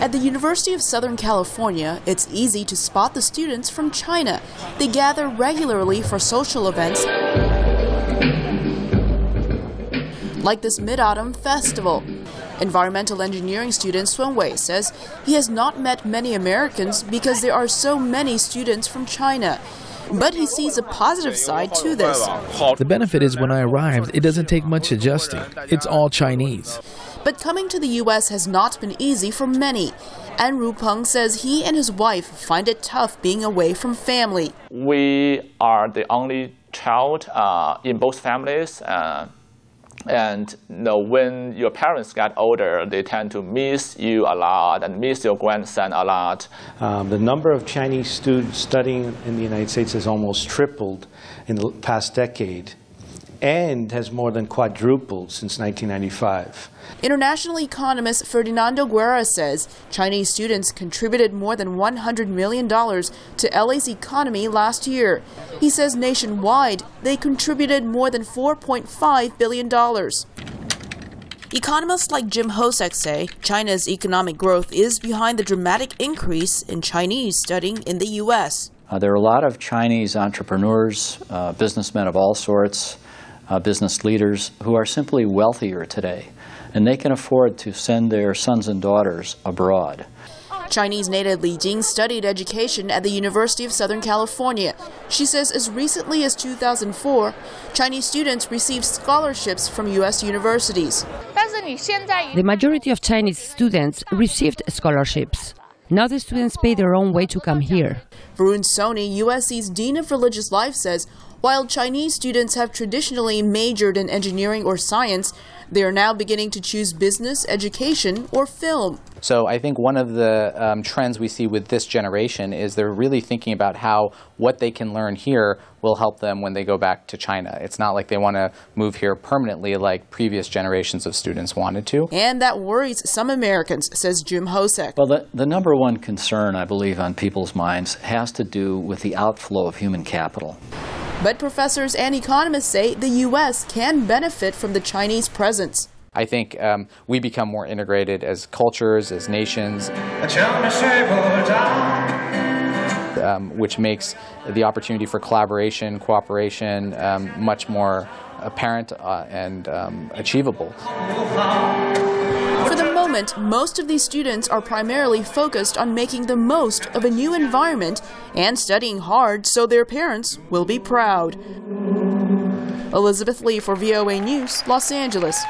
At the University of Southern California, it's easy to spot the students from China. They gather regularly for social events like this Mid-Autumn Festival. Environmental engineering student Sun Wei says he has not met many Americans because there are so many students from China. But he sees a positive side to this. The benefit is when I arrived, it doesn't take much adjusting. It's all Chinese. But coming to the U.S. has not been easy for many. And Rupeng says he and his wife find it tough being away from family. We are the only child in both families. And when your parents get older, they tend to miss you a lot and miss your grandson a lot. The number of Chinese students studying in the United States has almost tripled in the past decade and has more than quadrupled since 1995. International economist Ferdinando Guerra says Chinese students contributed more than $100 million to LA's economy last year. He says nationwide, they contributed more than $4.5 billion. Economists like Jim Hosek say China's economic growth is behind the dramatic increase in Chinese studying in the U.S. There are a lot of Chinese entrepreneurs, businessmen of all sorts, business leaders who are simply wealthier today, and they can afford to send their sons and daughters abroad. Chinese native Li Jing studied education at the University of Southern California. She says as recently as 2004, Chinese students received scholarships from U.S. universities. The majority of Chinese students received scholarships. Now the students pay their own way to come here. Varun Soni, USC's Dean of Religious Life, says while Chinese students have traditionally majored in engineering or science, they are now beginning to choose business, education, or film. So I think one of the trends we see with this generation is they're really thinking about how what they can learn here will help them when they go back to China. It's not like they want to move here permanently like previous generations of students wanted to. And that worries some Americans, says Jim Hosek. Well, the number one concern, I believe, on people's minds has to do with the outflow of human capital. But professors and economists say the U.S. can benefit from the Chinese presence. I think we become more integrated as cultures, as nations, which makes the opportunity for collaboration, cooperation much more apparent and achievable. For the moment, most of these students are primarily focused on making the most of a new environment and studying hard so their parents will be proud. Elizabeth Lee for VOA News, Los Angeles.